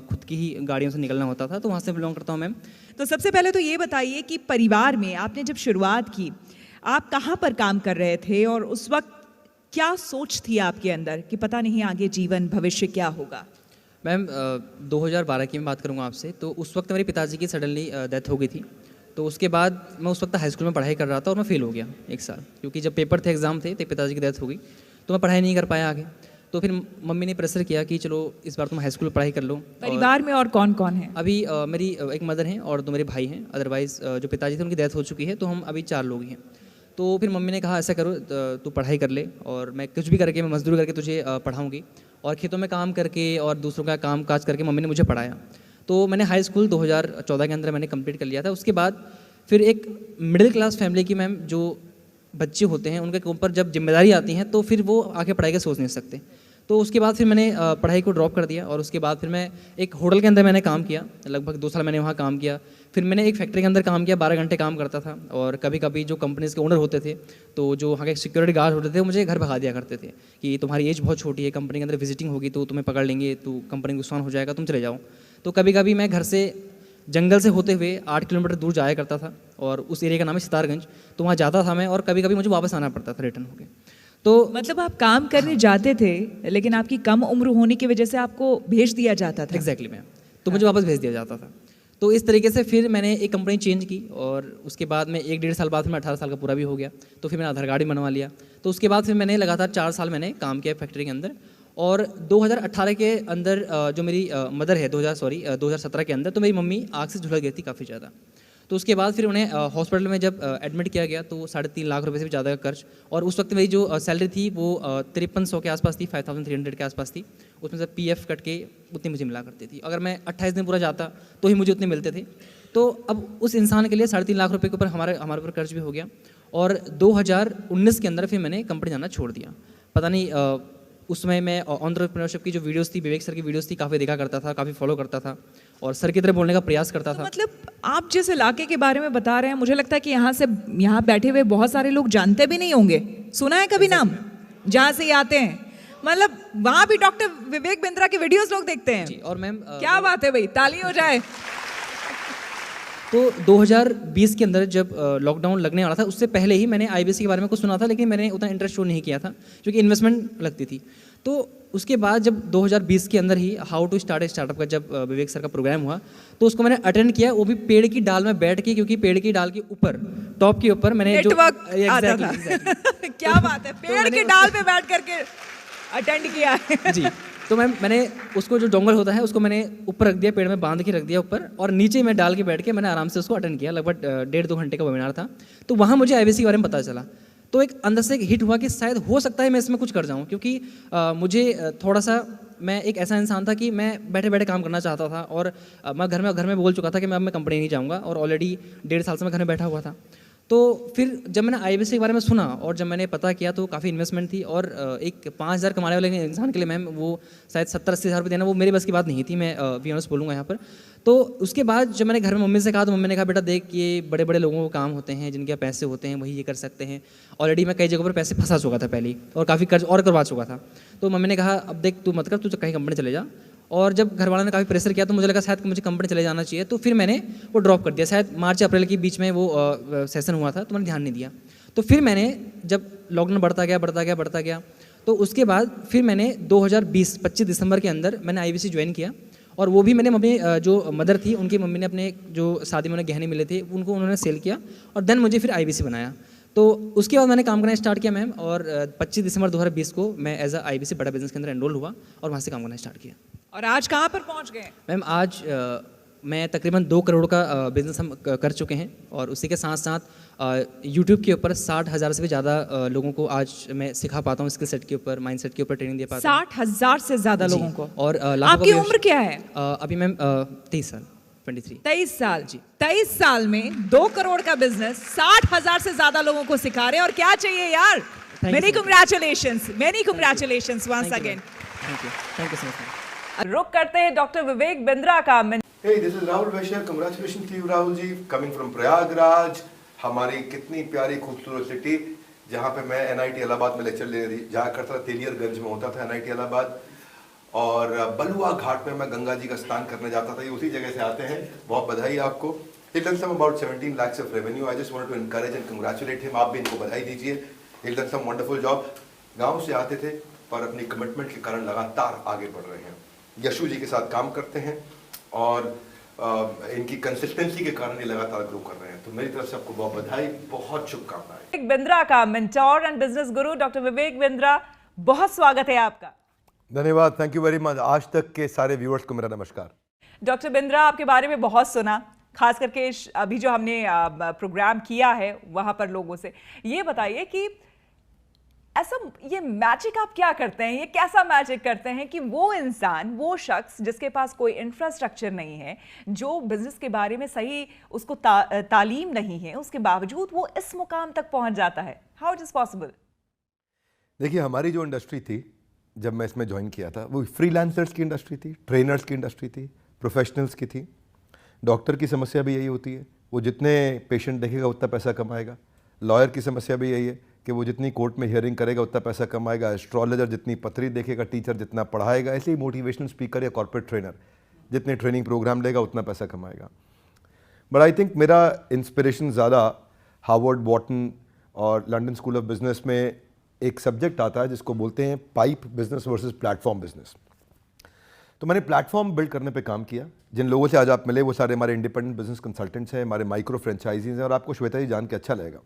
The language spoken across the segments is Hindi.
खुद की ही गाड़ियों से निकलना होता था, तो वहाँ से बिलोंग करता हूँ मैम। तो सबसे पहले तो ये बताइए कि परिवार में आपने जब शुरुआत की, आप कहाँ पर काम कर रहे थे और उस वक्त क्या सोच थी आपके अंदर कि पता नहीं आगे जीवन भविष्य क्या होगा? मैम 2012 की मैं बात करूँगा आपसे, तो उस वक्त मेरे पिताजी की सडनली डेथ हो गई थी। तो उसके बाद मैं उस वक्त हाई स्कूल में पढ़ाई कर रहा था और मैं फ़ेल हो गया 1 साल, क्योंकि जब पेपर थे, एग्ज़ाम थे, तो पिताजी की डेथ हो गई, तो मैं पढ़ाई नहीं कर पाया आगे। तो फिर मम्मी ने प्रेशर किया कि चलो इस बार तुम हाई स्कूल में पढ़ाई कर लो। और परिवार में और कौन कौन है? अभी मेरी एक मदर हैं और 2 मेरे भाई हैं, अदरवाइज़ जो पिताजी थे उनकी डेथ हो चुकी है, तो हम अभी 4 लोग ही हैं। तो फिर मम्मी ने कहा ऐसा करो, तू पढ़ाई कर ले और मैं कुछ भी करके, मैं मज़दूरी करके तुझे पढ़ाऊँगी। और खेतों में काम करके और दूसरों का काम काज करके मम्मी ने मुझे पढ़ाया। तो मैंने हाई स्कूल 2014 के अंदर मैंने कंप्लीट कर लिया था। उसके बाद फिर एक मिडिल क्लास फैमिली की मैम जो बच्चे होते हैं, उनके ऊपर जब जिम्मेदारी आती हैं तो फिर वो आगे पढ़ाई का सोच नहीं सकते। तो उसके बाद फिर मैंने पढ़ाई को ड्रॉप कर दिया और उसके बाद फिर मैं एक होटल के अंदर मैंने काम किया, लगभग 2 साल मैंने वहाँ काम किया। फिर मैंने एक फैक्ट्री के अंदर काम किया, 12 घंटे काम करता था। और कभी कभी जो कंपनीज़ के ओनर होते थे, तो जो वहाँ के सिक्योरिटी गार्ड होते थे, वो मुझे घर भगा दिया करते थे कि तुम्हारी एज बहुत छोटी है, कंपनी के अंदर विजिटिंग होगी तो तुम्हें पकड़ लेंगे, तो कंपनी को नुकसान हो जाएगा, तुम चले जाओ। तो कभी कभी मैं घर से जंगल से होते हुए 8 किलोमीटर दूर जाया करता था और उस एरिया का नाम है सितारगंज। तो वहाँ जाता था मैं और कभी कभी मुझे वापस आना पड़ता था रिटर्न होकर। तो मतलब आप काम करने जाते थे, लेकिन आपकी कम उम्र होने की वजह से आपको भेज दिया जाता था? एग्जैक्टली मैम, तो मुझे वापस भेज दिया जाता था। तो इस तरीके से फिर मैंने एक कंपनी चेंज की और उसके बाद में 1 डेढ़ साल बाद मैं 18 साल का पूरा भी हो गया। तो फिर मैंने आधार कार्ड भी बनवा लिया। तो उसके बाद फिर मैंने लगातार 4 साल मैंने काम किया फैक्ट्री के अंदर। और 2018 के अंदर जो मेरी मदर है, 2017 के अंदर, तो मेरी मम्मी आग से झुलस गई थी काफ़ी ज़्यादा। तो उसके बाद फिर उन्हें हॉस्पिटल में जब एडमिट किया गया तो 3.5 लाख रुपए से भी ज़्यादा का खर्च। और उस वक्त मेरी जो सैलरी थी वो 5300 के आसपास थी, 5300 के आसपास थी। उसमें से पीएफ कट के उतनी मुझे मिला करती थी। अगर मैं 28 दिन पूरा जाता तो ही मुझे उतने मिलते थे। तो अब उस इंसान के लिए 3.5 लाख रुपए के ऊपर हमारे ऊपर कर्ज भी हो गया। और 2019 के अंदर फिर मैंने कंपनी जाना छोड़ दिया। पता नहीं उसमें मैं एंटरप्रेन्योरशिप की जो वीडियोस थी, विवेक सर की वीडियोस थी, काफ़ी देखा करता था, काफ़ी फॉलो करता था और सर की तरह बोलने का प्रयास करता तो था। मतलब आप जिस इलाके के बारे में बता रहे हैं, मुझे लगता है कि यहाँ बैठे हुए बहुत सारे लोग जानते भी नहीं होंगे। सुना है कभी नाम जहाँ से ये आते हैं? मतलब वहाँ भी डॉक्टर विवेक बिंद्रा की वीडियोस लोग देखते हैं जी। और मैम क्या बात है भाई, ताली हो जाए। तो 2020 के अंदर जब लॉकडाउन लगने वाला था, उससे पहले ही मैंने आईबीसी के बारे में कुछ सुना था, लेकिन मैंने उतना इंटरेस्ट शो नहीं किया था क्योंकि इन्वेस्टमेंट लगती थी। तो उसके बाद जब 2020 के अंदर ही how to start a startup का जब विवेक सर का प्रोग्राम हुआ, तो उसको मैंने अटेंड किया, वो भी पेड़ की डाल में बैठ के, क्योंकि पेड़ की डाल के ऊपर, टॉप के ऊपर मैंने नेटवर्क आता था। exactly. क्या बात है, पेड़ की डाल पे बैठ करके अटेंड किया है। जी। तो मैंने उसको, जो डोंगर होता है, उसको मैंने ऊपर रख दिया, पेड़ में बांध के रख दिया ऊपर, और नीचे मैं डाल के बैठ के मैंने आराम से उसको अटेंड किया। लगभग 1.5-2 घंटे का वेबिनार था। तो वहाँ मुझे आईबीसी के बारे में पता चला। तो एक अंदर से एक हिट हुआ कि शायद हो सकता है मैं इसमें कुछ कर जाऊँ, क्योंकि मुझे थोड़ा सा, मैं एक ऐसा इंसान था कि मैं बैठे बैठे काम करना चाहता था। और मैं घर में बोल चुका था कि मैं कंपनी नहीं जाऊँगा, और ऑलरेडी 1.5 साल से मैं घर में बैठा हुआ था। तो फिर जब मैंने आईबीसी के बारे में सुना और जब मैंने पता किया तो काफ़ी इन्वेस्टमेंट थी। और एक 5,000 कमाने वाले इंसान के लिए मैम वो शायद 70-80 हज़ार रुपये देना वो मेरे बस की बात नहीं थी, मैं बी ऑनेस्ट बोलूँगा यहाँ पर। तो उसके बाद जब मैंने घर में मम्मी से कहा, तो मम्मी ने कहा, बेटा देख, ये बड़े बड़े लोगों को काम होते हैं, जिनके पैसे होते हैं वही ये कर सकते हैं। ऑलरेडी मैं कई जगहों पर पैसे फंसा चुका था पहले ही, और काफ़ी कर्ज और करवा चुका था। तो मम्मी ने कहा, अब देख, तू मत कर, तू कहीं कंपनी चले जा। और जब घर वालों ने काफ़ी प्रेशर किया तो मुझे लगा शायद मुझे कंपनी चले जाना चाहिए। तो फिर मैंने वो ड्रॉप कर दिया। शायद मार्च अप्रैल के बीच में वो सेशन हुआ था, तो मैंने ध्यान नहीं दिया। तो फिर मैंने, जब लॉकडाउन बढ़ता गया, तो उसके बाद फिर मैंने 2020 25 दिसंबर के अंदर मैंने आईबीसी ज्वाइन किया। और वो भी मैंने मम्मी, जो मदर थी, उनकी मम्मी ने अपने जो शादी में उन्हें गहने मिले थे उनको उन्होंने सेल किया, और देन मुझे फिर आईबीसी बनाया। तो उसके बाद मैंने काम करना स्टार्ट किया मैम। और 25 दिसंबर 2020 को मैं एज अ आईबीसी बड़ा बिजनेस के अंदर एनरोल हुआ और वहाँ से काम करना स्टार्ट किया। और आज कहाँ पर पहुँच गए? मैम आज मैं तकरीबन 2 करोड़ का बिज़नेस हम कर चुके हैं। और उसी के साथ साथ यूट्यूब के ऊपर 60,000 से भी ज़्यादा लोगों को आज मैं सिखा पाता हूँ, स्किल सेट के ऊपर, माइंड सेट के ऊपर ट्रेनिंग दे पाता हूँ। 60,000 से ज़्यादा लोगों को? और आपकी उम्र क्या है? अभी मैम 23 साल, 23। 23 साल जी। 23 साल में 2 करोड़ का बिजनेस 60,000 से ज़्यादा लोगों को सिखा रहे हैं, और क्या चाहिए यार? Many congratulations once again. Thank you so much. रुक करते हैं डॉक्टर विवेक बिंद्रा का। Hey, this is Rahul Vaishya. Congratulations to you, Rahul ji, coming from Prayagraj, हमारी कितनी प्यारी खूबसूरत सिटी, जहाँ पे मैं NIT इलाहाबाद में लेक्चर ले रही जाया करता था, तेलियरगंज में होता था NIT इलाहाबाद। और बलुआ घाट में मैं गंगा जी का स्नान करने जाता था, ये उसी जगह से आते हैं। बहुत बधाई आपको। He'll done some about 17 lakhs of revenue. I just wanted to encourage and congratulate him. आप भी इनको बधाई दीजिए। He'll done some wonderful job. गांव से आते थे पर अपनी कमिटमेंट के कारण लगातार आगे बढ़ रहे हैं। यशु जी के साथ काम करते हैं और इनकी कंसिस्टेंसी के कारण ये लगातार ग्रो कर रहे हैं। तो मेरी तरफ से आपको बहुत बधाई, बहुत शुभकामनाएं। विवेक बिंद्रा का mentor and business Guru doctor Vivek Bindra, बहुत स्वागत है आपका। धन्यवाद, थैंक यू वेरी मच। आज तक के सारे व्यूअर्स को मेरा नमस्कार। डॉक्टर बिंद्रा, आपके बारे में बहुत सुना, खास करके अभी जो हमने प्रोग्राम किया है वहां पर लोगों से। ये बताइए कि ऐसा ये मैजिक आप क्या करते हैं, ये कैसा मैजिक करते हैं कि वो इंसान, वो शख्स जिसके पास कोई इंफ्रास्ट्रक्चर नहीं है, जो बिजनेस के बारे में सही उसको तालीम नहीं है, उसके बावजूद वो इस मुकाम तक पहुंच जाता है। How it is possible? देखिए, हमारी जो इंडस्ट्री थी जब मैं इसमें ज्वाइन किया था, वो फ्रीलांसर्स की इंडस्ट्री थी, ट्रेनर्स की इंडस्ट्री थी, प्रोफेशनल्स की थी। डॉक्टर की समस्या भी यही होती है, वो जितने पेशेंट देखेगा उतना पैसा कमाएगा। लॉयर की समस्या भी यही है कि वो जितनी कोर्ट में हियरिंग करेगा उतना पैसा कमाएगा। एस्ट्रोलॉजर जितनी पत्री देखेगा, टीचर जितना पढ़ाएगा, ऐसे ही मोटिवेशनल स्पीकर या कॉर्पोरेट ट्रेनर जितने ट्रेनिंग प्रोग्राम लेगा उतना पैसा कमाएगा। बट आई थिंक मेरा इंस्पिरेशन ज़्यादा हार्वर्ड, वॉटन और लंदन स्कूल ऑफ बिजनेस में एक सब्जेक्ट आता है जिसको बोलते हैं pipe business versus platform business. तो मैंने प्लेटफॉर्म बिल्ड करने पे काम किया। जिन लोगों से आज आप मिले वो सारे हमारे इंडिपेंडेंट बिजनेस कंसल्टेंट्स हैं, हमारे माइक्रो फ्रेंचाइजीज हैं। और आपको श्वेता जी जान के अच्छा लगेगा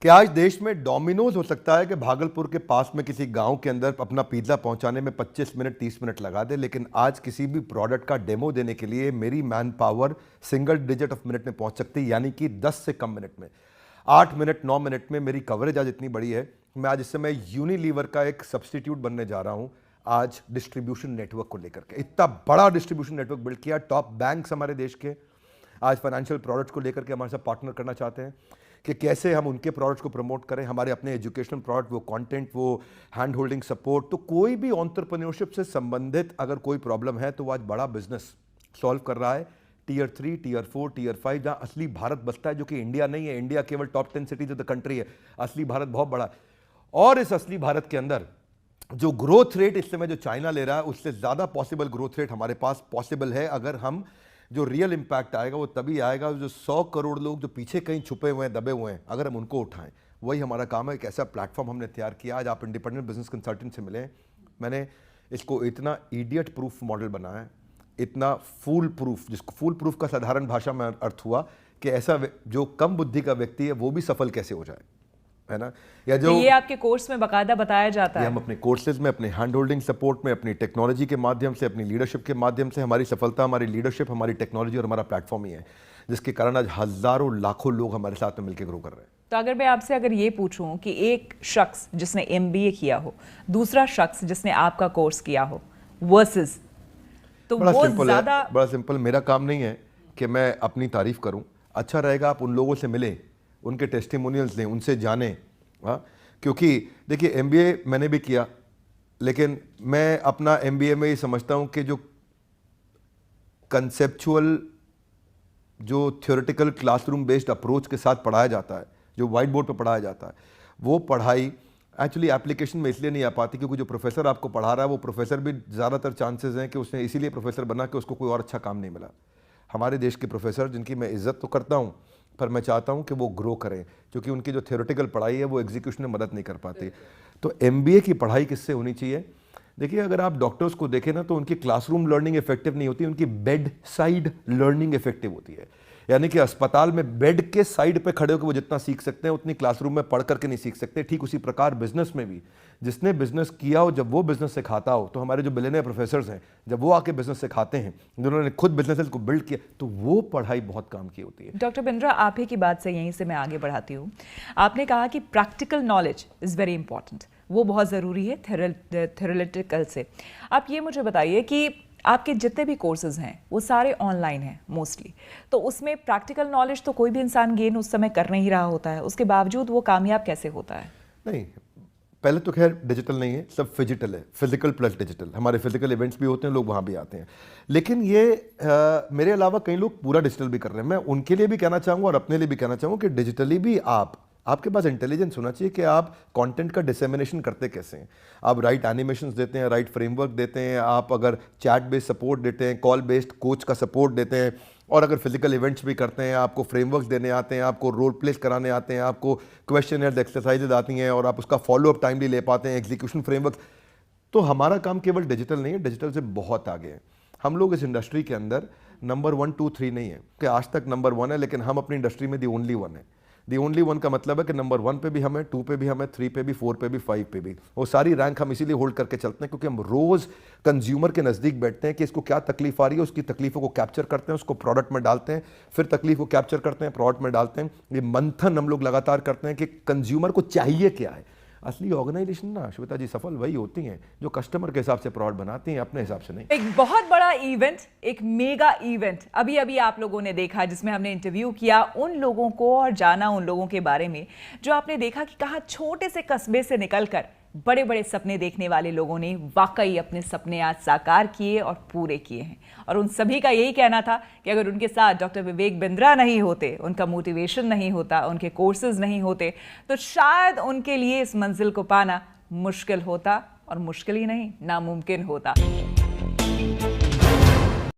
कि आज देश में डोमिनोज हो सकता है कि भागलपुर के पास में किसी गांव के अंदर अपना पिज्ज़ा पहुंचाने में 25 मिनट 30 मिनट लगा दे, लेकिन आज किसी भी प्रोडक्ट का डेमो देने के लिए मेरी man power single digit of minute में पहुंच सकती है, यानी कि 10 से कम मिनट में, 8 मिनट 9 मिनट में मेरी कवरेज आज इतनी बड़ी है। मैं आज इस समय यूनिलीवर का एक सब्सटीट्यूट बनने जा रहा हूं आज डिस्ट्रीब्यूशन नेटवर्क को लेकर के। इतना बड़ा डिस्ट्रीब्यूशन नेटवर्क बिल्ड किया। टॉप बैंक्स हमारे देश के आज फाइनेंशियल प्रोडक्ट्स को लेकर के हमारे साथ पार्टनर करना चाहते हैं कि कैसे हम उनके प्रोडक्ट्स को प्रमोट करें, हमारे अपने एजुकेशनल प्रोडक्ट, वो कंटेंट, वो हैंड होल्डिंग सपोर्ट। तो कोई भी एंटरप्रेन्योरशिप से संबंधित अगर कोई प्रॉब्लम है तो वो आज बड़ा बिजनेस सॉल्व कर रहा है। टियर 3, टियर 4, टियर 5 जहाँ असली भारत बसता है, जो कि इंडिया नहीं है। इंडिया केवल top 10 cities of the country है, असली भारत बहुत बड़ा है। और इस असली भारत के अंदर जो ग्रोथ रेट इस समय जो चाइना ले रहा है, उससे ज़्यादा पॉसिबल ग्रोथ रेट हमारे पास पॉसिबल है। अगर हम जो रियल इम्पैक्ट आएगा वो तभी आएगा जो 100 करोड़ लोग जो पीछे कहीं छुपे हुए हैं, दबे हुए हैं, अगर हम उनको उठाएं। वही हमारा काम है। एक ऐसा प्लेटफॉर्म हमने तैयार किया। आज आप इंडिपेंडेंट बिजनेस कंसल्टेंट से मिले, मैंने इसको इतना इडियट प्रूफ मॉडल बनाया है, इतना फूल प्रूफ, जिसको फूल प्रूफ का साधारण भाषा में अर्थ हुआ कि ऐसा जो कम बुद्धि का व्यक्ति है वो भी सफल कैसे हो जाए, है ना। या जो ये आपके कोर्स में बाकायदा बताया जाता है। हम अपने कोर्सेज में, अपने हैंड होल्डिंग सपोर्ट में, अपनी टेक्नोलॉजी के माध्यम से, अपनी लीडरशिप के माध्यम से, हमारी सफलता, हमारी लीडरशिप, हमारी टेक्नोलॉजी और हमारा प्लेटफॉर्म ही है जिसके कारण आज हजारों लाखों लोग हमारे साथ में मिलकर ग्रो कर रहे हैं। तो अगर मैं आपसे अगर ये पूछूं कि एक शख्स जिसने MBA किया हो, दूसरा शख्स जिसने आपका कोर्स किया हो, वर्सेस, तो बड़ा वो सिंपल ज्यादा है, बड़ा सिंपल। मेरा काम नहीं है कि मैं अपनी तारीफ करूं। अच्छा रहेगा आप उन लोगों से मिलें, उनके टेस्टिमोनियल्स लें, उनसे जानें। हाँ, क्योंकि देखिए MBA मैंने भी किया, लेकिन मैं अपना MBA में ये समझता हूं कि जो कंसेप्चुअल, जो थ्योरेटिकल क्लासरूम बेस्ड अप्रोच के साथ पढ़ाया जाता है, जो वाइट बोर्ड पर पढ़ाया जाता है, वो पढ़ाई एक्चुअली एप्लीकेशन में इसलिए नहीं आ पाती क्योंकि जो प्रोफेसर आपको पढ़ा रहा है वो प्रोफेसर भी ज़्यादातर चांसेस हैं कि उसने इसीलिए प्रोफेसर बना कि उसको कोई और अच्छा काम नहीं मिला। हमारे देश के प्रोफेसर, जिनकी मैं इज्जत तो करता हूँ, पर मैं चाहता हूँ कि वो ग्रो करें, क्योंकि उनकी जो थ्योरेटिकल पढ़ाई है वो एग्जीक्यूशन में मदद नहीं कर पाती। तो MBA की पढ़ाई किससे होनी चाहिए? देखिए, अगर आप डॉक्टर्स को देखें ना तो उनकी क्लासरूम लर्निंग इफेक्टिव नहीं होती, उनकी बेड साइड लर्निंग इफेक्टिव होती है। यानी कि अस्पताल में बेड के साइड पे खड़े होकर वो जितना सीख सकते हैं उतनी क्लासरूम में पढ़ करके नहीं सीख सकते। ठीक उसी प्रकार बिजनेस में भी, जिसने बिजनेस किया हो, जब वो बिजनेस सिखाता हो, तो हमारे जो बिलियनियर प्रोफेसर्स हैं, जब वो आके बिजनेस सिखाते हैं, जिन्होंने खुद बिजनेसेस को बिल्ड किया, तो वो पढ़ाई बहुत काम की होती है। डॉक्टर बिंद्रा, आप ही की बात से यहीं से मैं आगे बढ़ाती हूँ। आपने कहा कि practical knowledge is very important, वो बहुत ज़रूरी है थ्योरेटिकल से। आप ये मुझे बताइए कि आपके जितने भी कोर्सेज हैं वो सारे ऑनलाइन हैं मोस्टली, तो उसमें प्रैक्टिकल नॉलेज तो कोई भी इंसान गेन उस समय कर नहीं रहा होता है, उसके बावजूद वो कामयाब कैसे होता है? नहीं, पहले तो खैर डिजिटल नहीं है, सब फिजिकल है, फिजिकल प्लस डिजिटल। हमारे फिजिकल इवेंट्स भी होते हैं, लोग वहाँ भी आते हैं, लेकिन ये मेरे अलावा कई लोग पूरा डिजिटल भी कर रहे हैं। मैं उनके लिए भी कहना चाहूँगा और अपने लिए भी कहना चाहूँगा कि डिजिटली भी आप आपके पास इंटेलिजेंस होना चाहिए कि आप कंटेंट का डिसेमिनेशन करते कैसे हैं। आप राइट एनिमेशंस देते हैं, राइट फ्रेमवर्क देते हैं, आप अगर चैट बेस्ड सपोर्ट देते हैं, कॉल बेस्ड कोच का सपोर्ट देते हैं, और अगर फिजिकल इवेंट्स भी करते हैं, आपको फ्रेमवर्क देने आते हैं, आपको रोल प्लेस कराने आते हैं, आपको क्वेश्चन एक्सरसाइजेज आती हैं और आप उसका फॉलोअप टाइमली ले पाते हैं, एग्जीक्यूशन फ्रेमवर्क, तो हमारा काम केवल डिजिटल नहीं है, डिजिटल से बहुत आगे है। हम लोग इस इंडस्ट्री के अंदर नंबर 1, 2, 3 नहीं है कि आज तक नंबर 1 है, लेकिन हम अपनी इंडस्ट्री में दी ओनली 1 है। दी ओनली 1 का मतलब है कि नंबर 1 पे भी हम है, 2 पे भी हम है, 3 पे भी, 4 पे भी, 5 पे भी। वो सारी रैंक हम इसीलिए होल्ड करके चलते हैं क्योंकि हम रोज कंज्यूमर के नज़दीक बैठते हैं कि इसको क्या तकलीफ आ रही है, उसकी तकलीफों को कैप्चर करते हैं, उसको प्रोडक्ट में डालते हैं, फिर तकलीफ को कैप्चर करते हैं, प्रोडक्ट में डालते हैं। ये मंथन हम लोग लगातार करते हैं कि कंज्यूमर को चाहिए क्या है। असली ऑर्गेनाइजेशन ना श्वेता जी सफल वही होती हैं जो कस्टमर के हिसाब से प्रोडक्ट बनाती हैं, अपने हिसाब से नहीं। एक बहुत बड़ा इवेंट, एक मेगा इवेंट अभी अभी आप लोगों ने देखा, जिसमें हमने इंटरव्यू किया उन लोगों को और जाना उन लोगों के बारे में जो आपने देखा कि कहाँ छोटे से कस्बे से निकलकर बड़े बड़े सपने देखने वाले लोगों ने वाकई अपने सपने आज साकार किए और पूरे किए हैं। और उन सभी का यही कहना था कि अगर उनके साथ डॉक्टर विवेक बिंद्रा नहीं होते, उनका मोटिवेशन नहीं होता, उनके कोर्सेज नहीं होते, तो शायद उनके लिए इस मंजिल को पाना मुश्किल होता, और मुश्किल ही नहीं, नामुमकिन होता।